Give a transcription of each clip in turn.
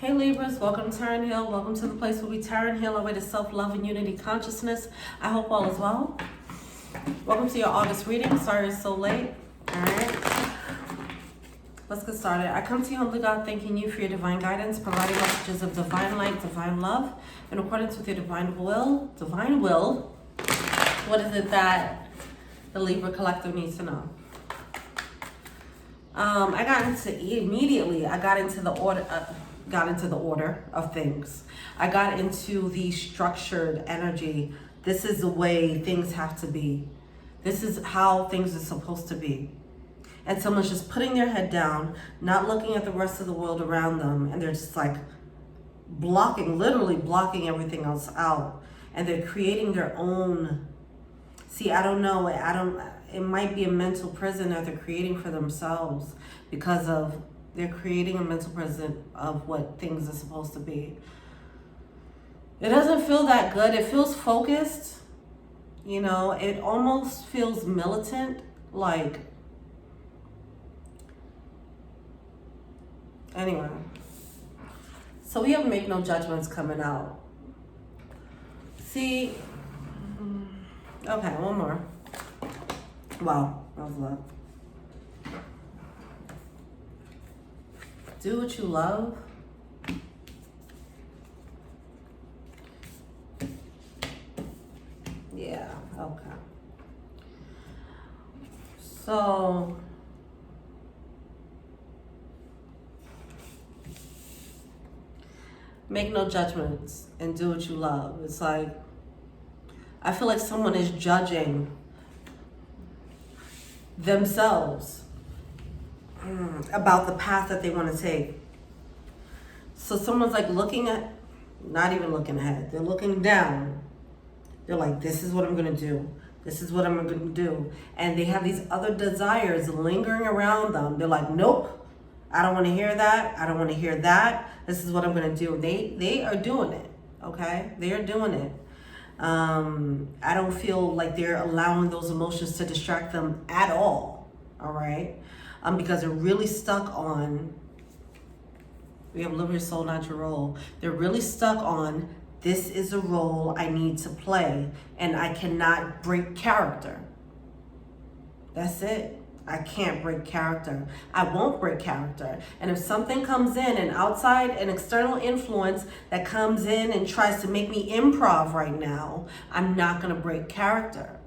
Hey Libras, welcome to Turn Heal. Welcome to the place where we turn heal our way to self-love and unity consciousness. I hope all is well. Welcome to your August reading. Sorry it's so late. Alright. Let's get started. I come to you, humbly God, thanking you for your divine guidance, providing messages of divine light, divine love, in accordance with your divine will. Divine will? What is it that the Libra collective needs to know? I got into the order of things. I got into the structured energy. This is the way things have to be. This is how things are supposed to be. And someone's just putting their head down, not looking at the rest of the world around them, and they're just like literally blocking everything else out. And they're creating their own, I don't know, it might be a mental prison that they're creating for themselves because of they're creating a mental prison of what things are supposed to be. It doesn't feel that good. It feels focused. You know, it almost feels militant. Like, anyway. So we have Make No Judgments coming out. See, okay, one more. Wow, that was a lot. Do what you love. Yeah, okay. So, make no judgments and do what you love. It's like, I feel like someone is judging themselves about the path that they want to take. So someone's like not even looking ahead. They're looking down. They're like, this is what I'm going to do. This is what I'm going to do. And they have these other desires lingering around them. They're like, nope, I don't want to hear that. I don't want to hear that. This is what I'm going to do. They are doing it. Okay. They are doing it. I don't feel like they're allowing those emotions to distract them at all. All right. Because they're really stuck on, we have live your soul, not your role. They're really stuck on, this is a role I need to play and I cannot break character. That's it. I can't break character. I won't break character. And if something comes in, an outside and external influence that comes in and tries to make me improv right now, I'm not going to break character.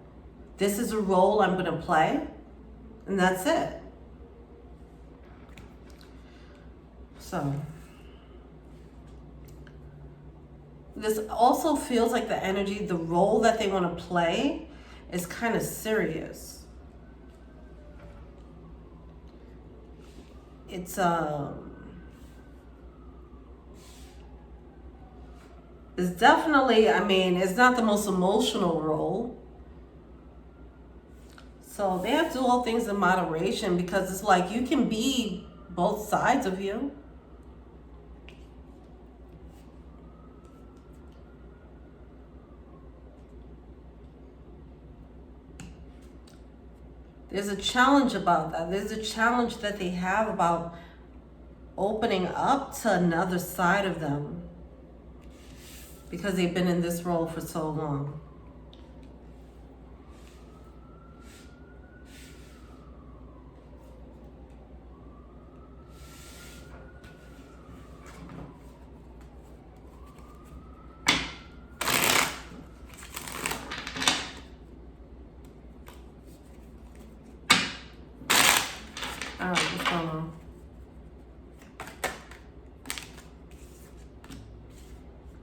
This is a role I'm going to play, and that's it. So, this also feels like the energy, the role that they want to play is kind of serious. It's definitely, I mean, it's not the most emotional role. So they have to do all things in moderation because it's like you can be both sides of you. There's a challenge about that. There's a challenge that they have about opening up to another side of them because they've been in this role for so long.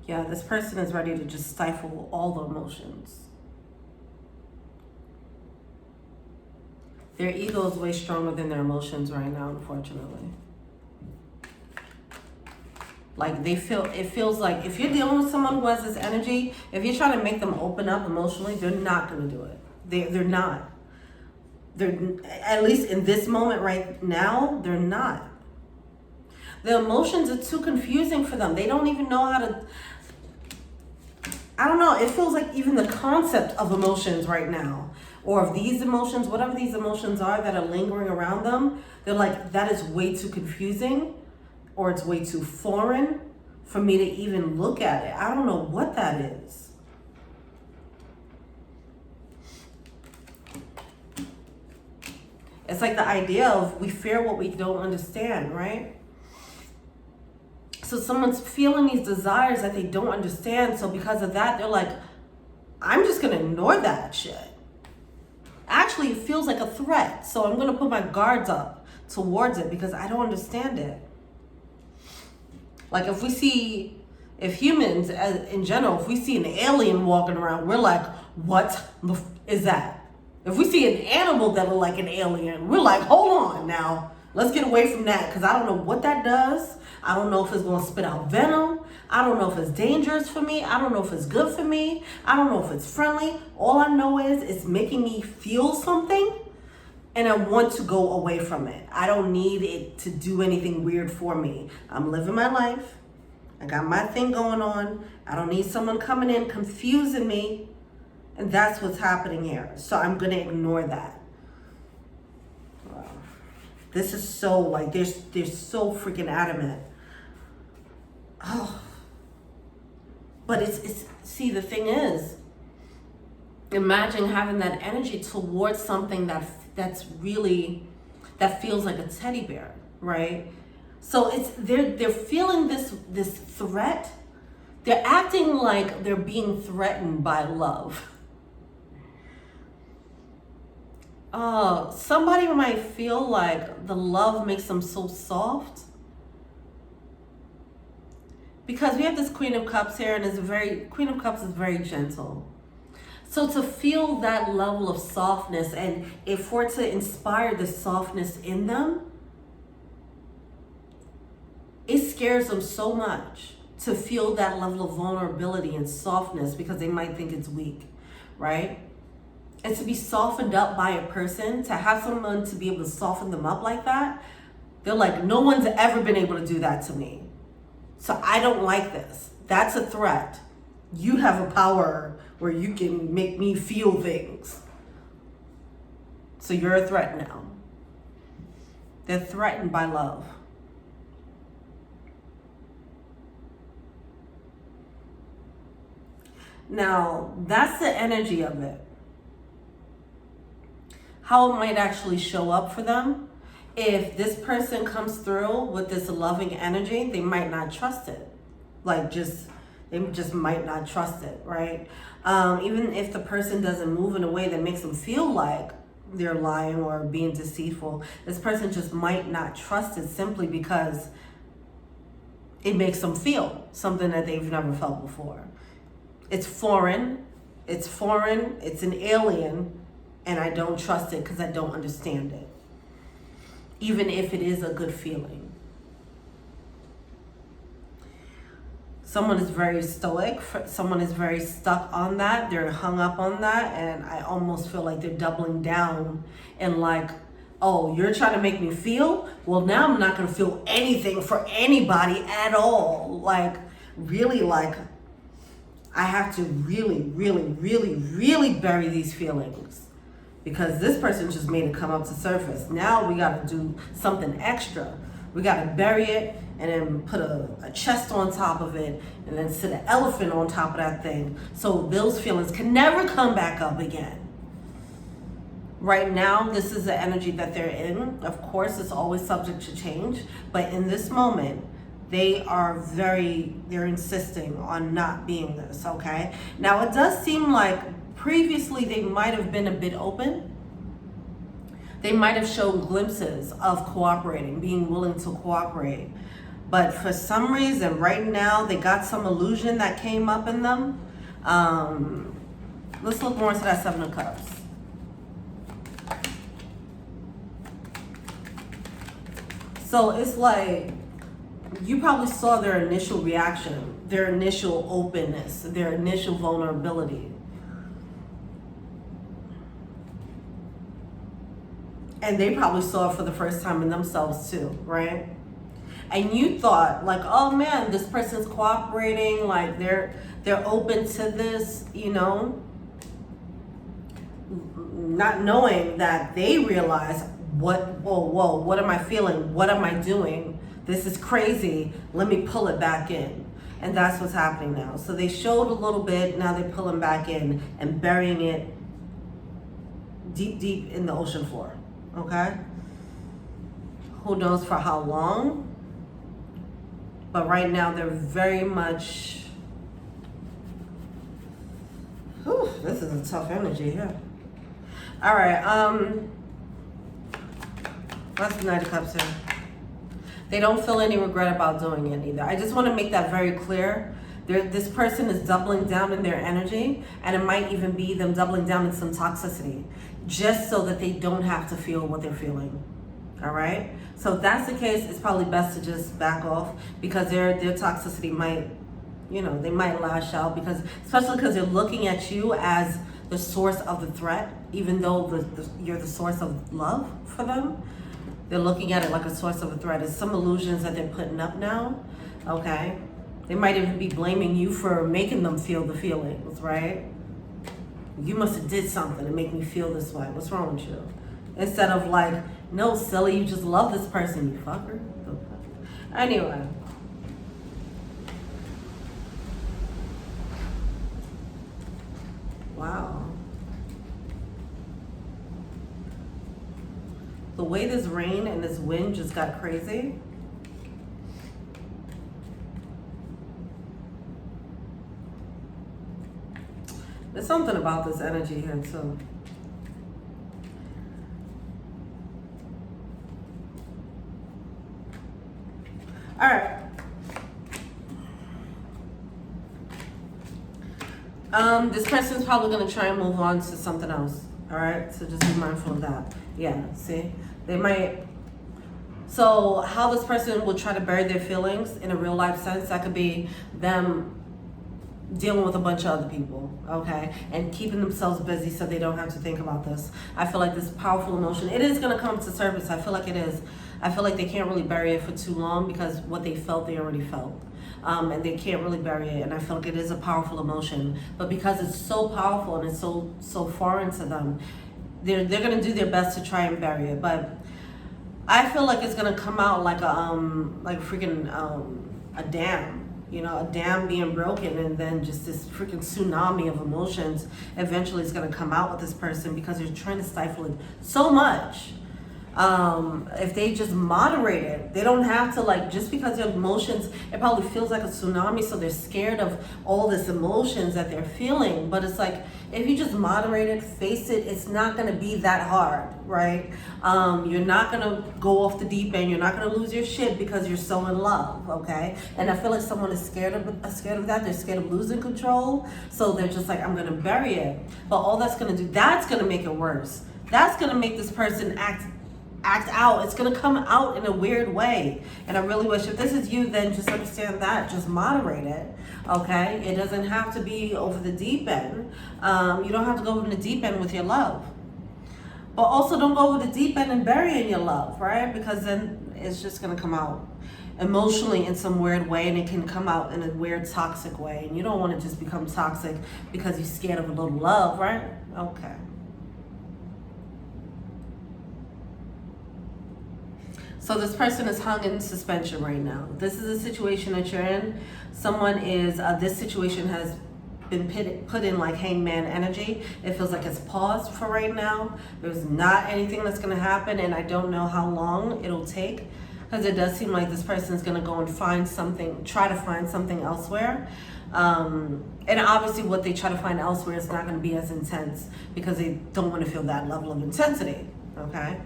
Yeah, this person is ready to just stifle all the emotions. Their ego is way stronger than their emotions right now, unfortunately. Like it feels like if you're dealing with someone who has this energy, if you're trying to make them open up emotionally, they're not going to do it. They're not. They're, at least in this moment right now, they're not. The emotions are too confusing for them. They don't even know how to, I don't know, it feels like even the concept of emotions right now, or of these emotions, whatever these emotions are that are lingering around them, they're like, that is way too confusing. or it's way too foreign for me to even look at it. I don't know what that is. It's like the idea of we fear what we don't understand, right? So someone's feeling these desires that they don't understand. So because of that, they're like, I'm just going to ignore that shit. Actually, it feels like a threat. So I'm going to put my guards up towards it because I don't understand it. Like if humans in general, if we see an alien walking around, we're like, what the is that? If we see an animal that look like an alien, we're like, hold on now. Let's get away from that because I don't know what that does. I don't know if it's going to spit out venom. I don't know if it's dangerous for me. I don't know if it's good for me. I don't know if it's friendly. All I know is it's making me feel something and I want to go away from it. I don't need it to do anything weird for me. I'm living my life. I got my thing going on. I don't need someone coming in confusing me. And that's what's happening here. So I'm going to ignore that. Wow. This is so like, they're so freaking adamant. Oh. But it's see, the thing is, imagine having that energy towards something that feels like a teddy bear, right? So they're feeling this threat. They're acting like they're being threatened by love. Somebody might feel like the love makes them so soft. Because we have this Queen of Cups here, and Queen of Cups is very gentle. So to feel that level of softness, and for it to inspire the softness in them, it scares them so much to feel that level of vulnerability and softness because they might think it's weak, right? And to be softened up by a person, to have someone to be able to soften them up like that, they're like, no one's ever been able to do that to me. So I don't like this. That's a threat. You have a power where you can make me feel things. So you're a threat now. They're threatened by love. Now, that's the energy of it. How it might actually show up for them. If this person comes through with this loving energy, they might not trust it. They just might not trust it, right? Even if the person doesn't move in a way that makes them feel like they're lying or being deceitful, this person just might not trust it simply because it makes them feel something that they've never felt before. It's foreign, it's an alien, and I don't trust it because I don't understand it. Even if it is a good feeling. Someone is very stoic, someone is very stuck on that, they're hung up on that, and I almost feel like they're doubling down and like, oh, you're trying to make me feel? Well, now I'm not going to feel anything for anybody at all. Like, really, like, I have to really, really, really, really bury these feelings. Because this person just made it come up to surface. Now we got to do something extra. We got to bury it and then put a chest on top of it and then sit an elephant on top of that thing. So those feelings can never come back up again. Right now, this is the energy that they're in. Of course, it's always subject to change. But in this moment, they're insisting on not being this, okay? Now, it does seem like previously, they might have been a bit open. They might have shown glimpses of cooperating, being willing to cooperate. But for some reason, right now, they got some illusion that came up in them. Let's look more into that Seven of Cups. So it's like, you probably saw their initial reaction, their initial openness, their initial vulnerability. And they probably saw it for the first time in themselves too, right? And you thought like, oh man, this person's cooperating, like they're open to this, you know, not knowing that they realize what am I feeling? What am I doing This is crazy. Let me pull it back in. And that's what's happening now. So they showed a little bit. Now they're pulling back in and burying it deep, deep in the ocean floor. Okay? Who knows for how long? But right now they're very much... Whew, this is a tough energy here. All right. What's the Knight of Cups here? They don't feel any regret about doing it either. I just want to make that very clear. This person is doubling down in their energy, and it might even be them doubling down in some toxicity, just so that they don't have to feel what they're feeling. All right? So if that's the case, it's probably best to just back off, because their toxicity might, you know, they might lash out, because especially because they're looking at you as the source of the threat, even though you're the source of love for them. They're looking at it like a source of a threat. It's some illusions that they're putting up now, okay? They might even be blaming you for making them feel the feelings, right? You must have did something to make me feel this way. What's wrong with you? Instead of like, no, silly, you just love this person, you fucker. Anyway. Wow. The way this rain and this wind just got crazy. There's something about this energy here too. All right. This person's probably gonna try and move on to something else. All right, so just be mindful of that. Yeah, see, they might. So how this person will try to bury their feelings in a real life sense, that could be them dealing with a bunch of other people, okay, and keeping themselves busy so they don't have to think about this. I feel like this powerful emotion, it is going to come to surface. I feel like it is. I feel like they can't really bury it for too long, because what they felt, they already felt. And they can't really bury it, and I feel like it is a powerful emotion. But because it's so powerful and it's so foreign to them, they're going to do their best to try and bury it. But I feel like it's going to come out like a dam. You know, a dam being broken, and then just this freaking tsunami of emotions eventually is going to come out with this person, because they're trying to stifle it so much. If they just moderate it, they don't have to, like, just because their emotions, it probably feels like a tsunami, so they're scared of all this emotions that they're feeling. But it's like, if you just moderate it, face it, it's not going to be that hard, right? You're not going to go off the deep end. You're not going to lose your shit because you're so in love, okay? And I feel like someone is scared of that. They're scared of losing control, so they're just like, I'm going to bury it. But all that's going to do, that's going to make it worse. That's going to make this person act out. It's going to come out in a weird way. And I really wish, if this is you, then just understand that. Just moderate it, okay? It doesn't have to be over the deep end. You don't have to go over the deep end with your love. But also don't go over the deep end and burying your love, right? Because then it's just going to come out emotionally in some weird way, and it can come out in a weird toxic way. And you don't want to just become toxic because you're scared of a little love, right? Okay. So this person is hung in suspension right now. This is a situation that you're in. Someone is, this situation has been put in like hangman energy. It feels like it's paused for right now. There's not anything that's gonna happen, and I don't know how long it'll take, because it does seem like this person's gonna go and find something, try to find something elsewhere. And obviously what they try to find elsewhere is not gonna be as intense, because they don't wanna feel that level of intensity, okay?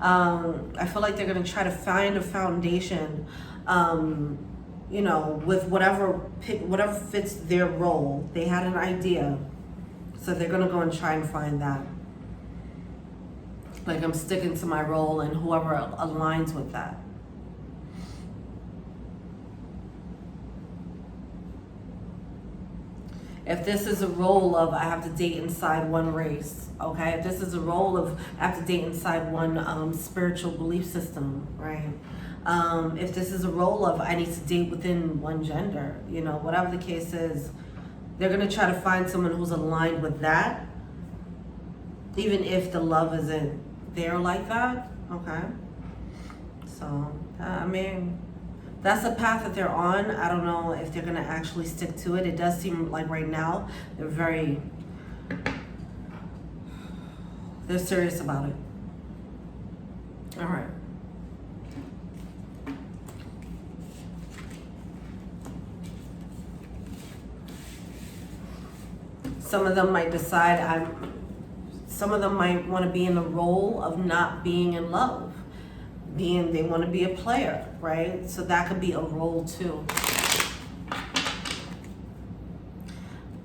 I feel like they're going to try to find a foundation, you know, with whatever fits their role. They had an idea, so they're going to go and try and find that. Like, I'm sticking to my role, and whoever aligns with that. If this is a role of, I have to date inside one race, okay? If this is a role of, I have to date inside one spiritual belief system, right? If this is a role of, I need to date within one gender, you know, whatever the case is, they're gonna try to find someone who's aligned with that, even if the love isn't there like that, okay? So, I mean, That's the path that they're on. I don't know if they're gonna actually stick to it. It does seem like right now they're serious about it. All right. Some of them might decide some of them might want to be in the role of not being in love. They want to be a player, right? So that could be a role too.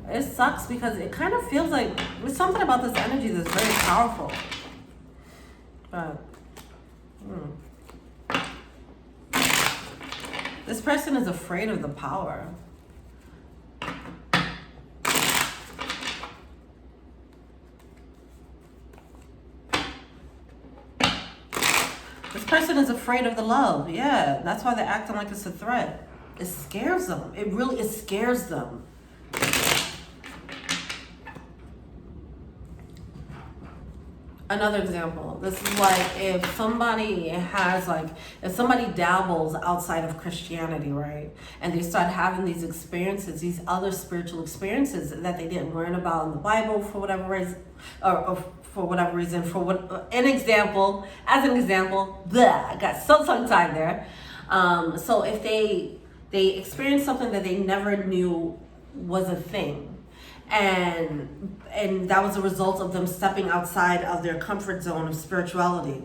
It sucks because it kind of feels like there's something about this energy that's very powerful. But this person is afraid of the power. This person is afraid of the love. Yeah, that's why they're acting like it's a threat. It scares them. It scares them. Another example, this is like if somebody dabbles outside of Christianity, right? And they start having these experiences, these other spiritual experiences that they didn't learn about in the Bible for whatever reason, an example, I got so tongue-tied there. So if they experience something that they never knew was a thing, and that was a result of them stepping outside of their comfort zone of spirituality,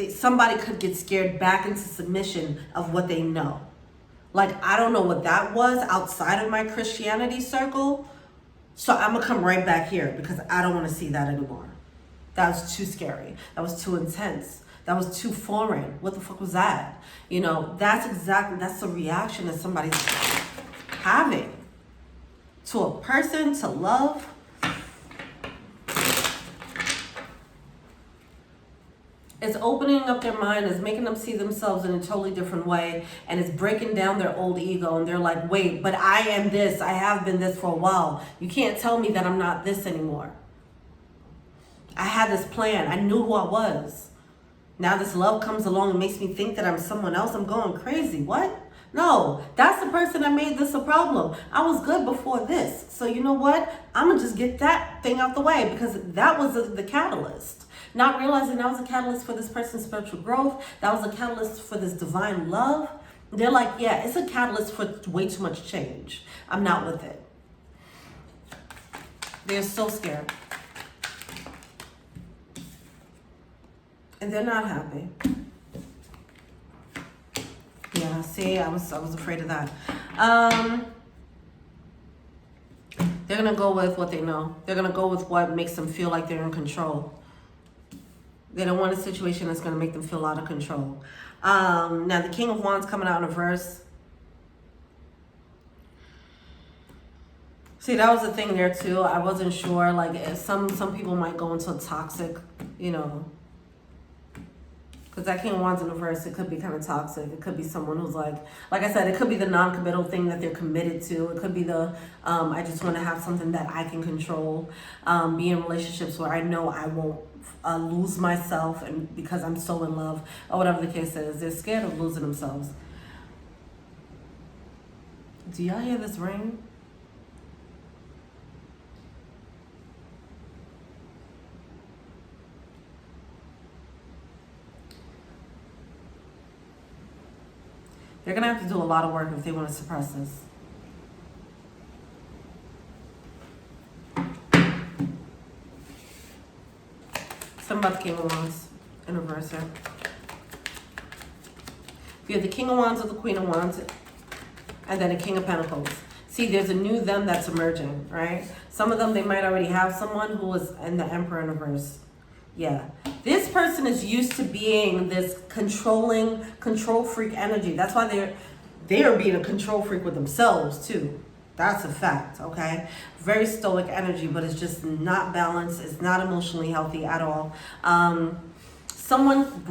somebody could get scared back into submission of what they know. Like, I don't know what that was outside of my Christianity circle, so I'm gonna come right back here because I don't want to see that anymore. That was too scary. That was too intense. That was too foreign. What the fuck was that? You know, that's the reaction that somebody's having to a person, to love. It's opening up their mind, it's making them see themselves in a totally different way, and it's breaking down their old ego, and they're like, wait, but I am this, I have been this for a while. You can't tell me that I'm not this anymore. I had this plan, I knew who I was. Now this love comes along and makes me think that I'm someone else, I'm going crazy. What? No, that's the person that made this a problem. I was good before this. So you know what? I'm gonna just get that thing out the way because that was the catalyst. Not realizing that was a catalyst for this person's spiritual growth. That was a catalyst for this divine love. They're like, yeah, it's a catalyst for way too much change. I'm not with it. They're so scared. And they're not happy. Yeah, see, I was afraid of that. They're gonna go with what they know. They're gonna go with what makes them feel like they're in control. They don't want a situation that's gonna make them feel out of control. Now the King of Wands coming out in reverse. See, that was the thing there too. I wasn't sure. Like, some people might go into a toxic, you know. Because that King of Wands in reverse, it could be kind of toxic. It could be someone who's like I said, it could be the non-committal thing that they're committed to. It could be the, I just want to have something that I can control. Be in relationships where I know I won't lose myself and because I'm so in love, or whatever the case is. They're scared of losing themselves. Do y'all hear this rain? They're gonna have to do a lot of work if they want to suppress this. Something about the King of Wands in reverse here. You have the King of Wands with the Queen of Wands, and then a King of Pentacles. See, there's a new them that's emerging, right? Some of them, they might already have someone who was in the Emperor in reverse. Yeah. This person is used to being this controlling, control freak energy. That's why they are being a control freak with themselves too. That's a fact, okay? Very stoic energy, but it's just not balanced. It's not emotionally healthy at all. Someone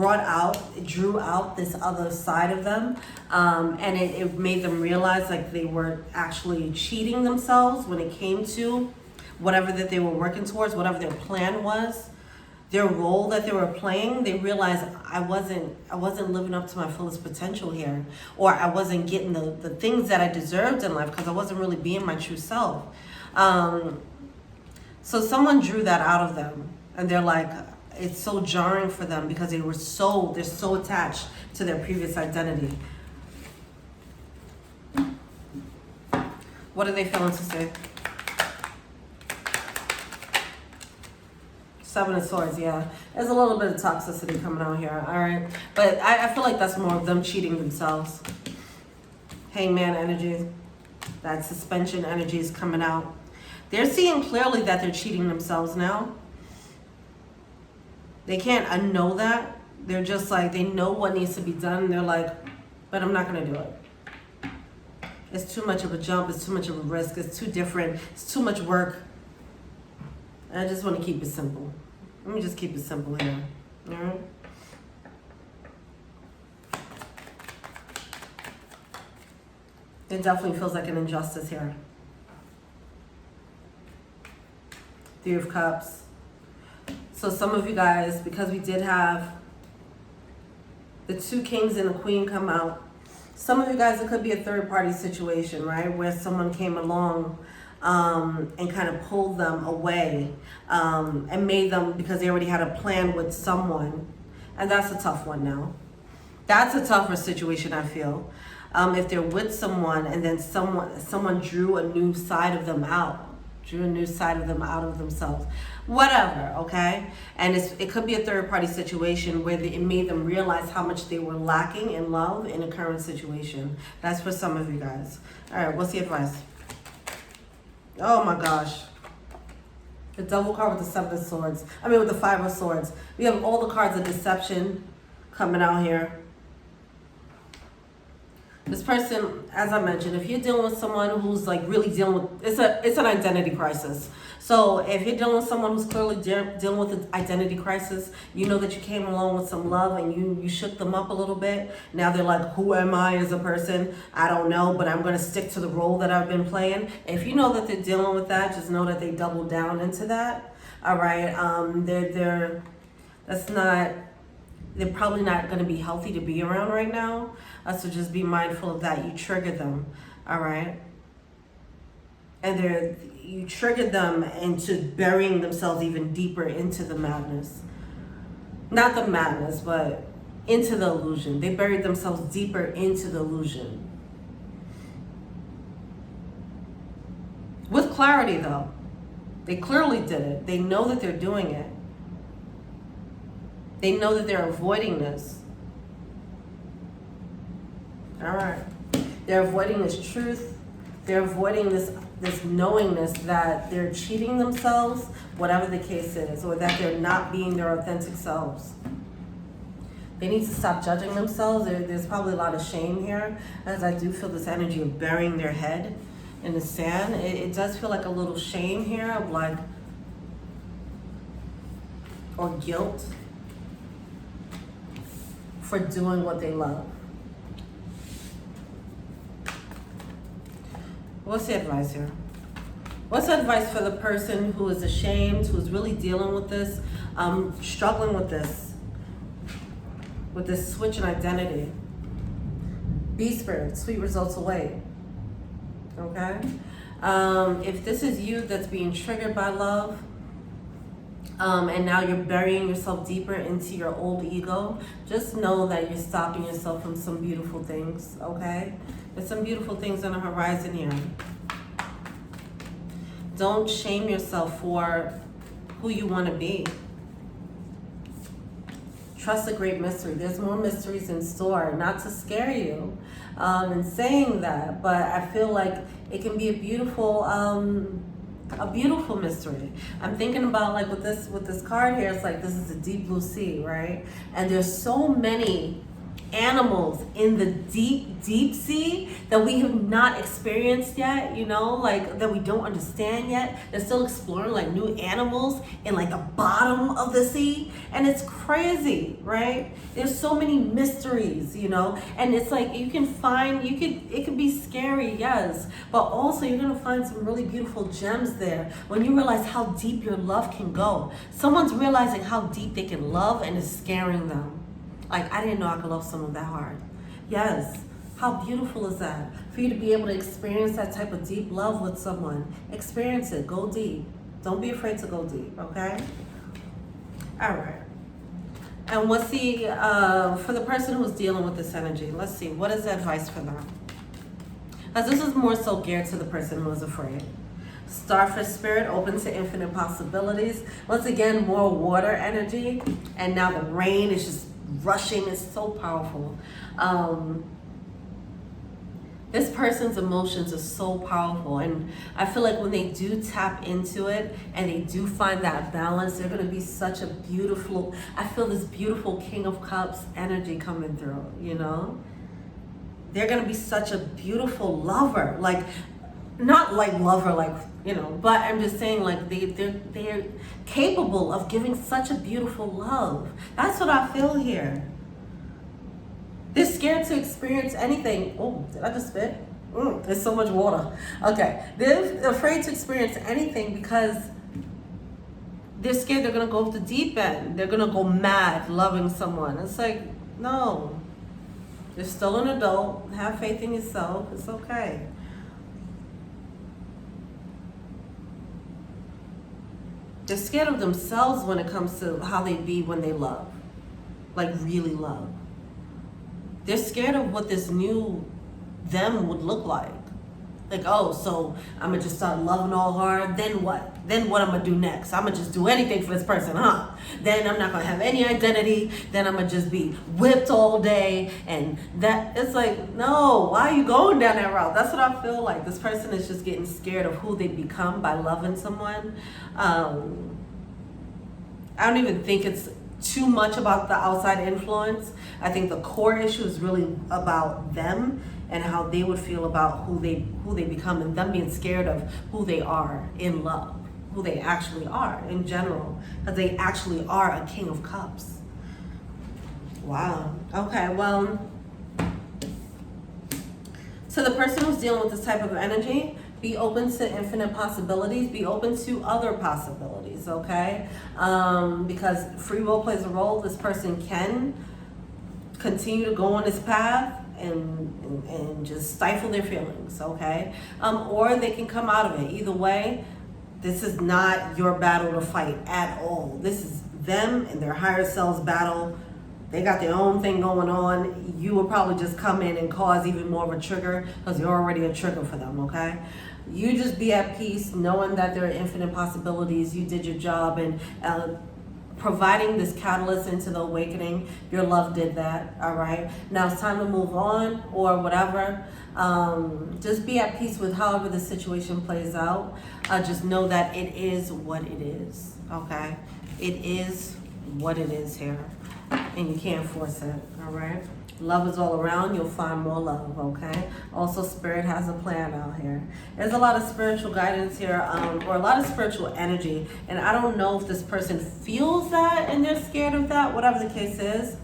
drew out this other side of them, and it made them realize like they were actually cheating themselves when it came to whatever that they were working towards, whatever their plan was. their role that they were playing, they realized I wasn't living up to my fullest potential here, or I wasn't getting the things that I deserved in life because I wasn't really being my true self. So someone drew that out of them, and they're like, it's so jarring for them because they're so attached to their previous identity. What are they feeling to say? Seven of Swords, yeah. There's a little bit of toxicity coming out here, all right? But I feel like that's more of them cheating themselves. Hangman energy, that suspension energy is coming out. They're seeing clearly that they're cheating themselves now. They can't unknow that. They're just like, they know what needs to be done. And they're like, but I'm not going to do it. It's too much of a jump. It's too much of a risk. It's too different. It's too much work. I just want to keep it simple. Let me just keep it simple here. All right? It definitely feels like an injustice here. Three of Cups. So some of you guys, because we did have the two kings and the queen come out, some of you guys, it could be a third party situation, right? Where someone came along and kind of pulled them away and made them, because they already had a plan with someone. And that's a tough one now. That's a tougher situation, I feel. If they're with someone and then someone drew a new side of them out. Drew a new side of them out of themselves. Whatever, okay? And it could be a third party situation where it made them realize how much they were lacking in love in a current situation. That's for some of you guys. All right, what's the advice? Oh my gosh. The double card with the Seven of Swords. I mean with the Five of Swords. We have all the cards of deception coming out here. This person, as I mentioned, if you're dealing with someone who's like really dealing with, it's an identity crisis. So if you're dealing with someone who's clearly dealing with an identity crisis, you know that you came along with some love and you shook them up a little bit. Now they're like, who am I as a person? I don't know, but I'm going to stick to the role that I've been playing. If you know that they're dealing with that, just know that they doubled down into that. All right. They're probably not going to be healthy to be around right now. So just be mindful of that. You triggered them, all right? And you triggered them into burying themselves even deeper into the madness. Not the madness, but into the illusion. They buried themselves deeper into the illusion. With clarity, though. They clearly did it. They know that they're doing it. They know that they're avoiding this. All right. They're avoiding this truth. They're avoiding this knowingness that they're cheating themselves, whatever the case is, or that they're not being their authentic selves. They need to stop judging themselves. There's probably a lot of shame here, as I do feel this energy of burying their head in the sand. It does feel like a little shame here of like, or guilt for doing what they love. What's the advice here? What's the advice for the person who is ashamed, who's really dealing with this, struggling with this switch in identity? Be spirit, sweet results await. Okay? If this is you that's being triggered by love, and now you're burying yourself deeper into your old ego, just know that you're stopping yourself from some beautiful things, okay? There's some beautiful things on the horizon here. Don't shame yourself for who you want to be. Trust the great mystery. There's more mysteries in store, not to scare you in saying that, but I feel like it can be a beautiful mystery. I'm thinking about like with this card here, it's like this is a deep blue sea, right? And there's so many animals in the deep sea that we have not experienced yet, you know, like that we don't understand yet. They're still exploring like new animals in like the bottom of the sea, and it's crazy, right? There's so many mysteries, you know, and it's like it could be scary, yes, but also you're gonna find some really beautiful gems there when you realize how deep your love can go. Someone's realizing how deep they can love, and it's scaring them. Like, I didn't know I could love someone that hard. Yes. How beautiful is that? For you to be able to experience that type of deep love with someone. Experience it. Go deep. Don't be afraid to go deep, okay? All right. And what's the, for the person who's dealing with this energy, let's see, what is the advice for them? Because this is more so geared to the person who is afraid. Starfish spirit, open to infinite possibilities. Once again, more water energy. And now the rain is just rushing. Is so powerful. This person's emotions are so powerful, and I feel like when they do tap into it and they do find that balance, they're going to be such a beautiful, I feel this beautiful King of Cups energy coming through, you know. They're going to be such a beautiful lover, like not like lover, like, you know, but I'm just saying, like, they're capable of giving such a beautiful love. That's what I feel here. They're scared to experience anything. Oh, did I just spit? There's so much water. Okay, they're afraid to experience anything because they're scared they're gonna go off the deep end. They're gonna go mad loving someone. It's like, no. You're still an adult. Have faith in yourself. It's okay. They're scared of themselves when it comes to how they be when they love. Like, really love. They're scared of what this new them would look like. Like, oh, so I'm gonna just start loving all hard, then what? Then what I'm gonna do next? I'm gonna just do anything for this person, huh? Then I'm not gonna have any identity, then I'm gonna just be whipped all day, and that, it's like, no, why are you going down that route? That's what I feel like. This person is just getting scared of who they become by loving someone. I don't even think it's too much about the outside influence. I think the core issue is really about them and how they would feel about who they become, and them being scared of who they are in love, who they actually are in general, because they actually are a King of Cups. Wow. Okay, well, to the person who's dealing with this type of energy, be open to infinite possibilities. Be open to other possibilities, okay? Because free will plays a role. This person can continue to go on this path and just stifle their feelings, okay? Or they can come out of it. Either way, this is not your battle to fight at all. This is them and their higher selves battle. They got their own thing going on. You will probably just come in and cause even more of a trigger because you're already a trigger for them, okay? You just be at peace knowing that there are infinite possibilities. You did your job, and providing this catalyst into the awakening, your love did that, all right? Now it's time to move on or whatever. Just be at peace with however the situation plays out. Just know that it is what it is, okay? It is what it is here, and you can't force it, all right? Love is all around. You'll find more love, okay? Also, Spirit has a plan out here. There's a lot of spiritual guidance here, or a lot of spiritual energy, and I don't know if this person feels that and they're scared of that, whatever the case is.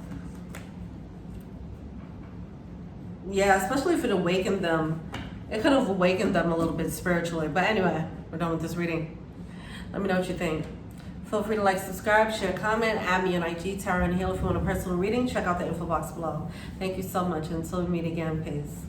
Yeah, especially if it awakened them. It could have awakened them a little bit spiritually. But anyway, we're done with this reading. Let me know what you think. Feel free to like, subscribe, share, comment, add me on IG, Tarot and Heal. If you want a personal reading, check out the info box below. Thank you so much. Until we meet again, peace.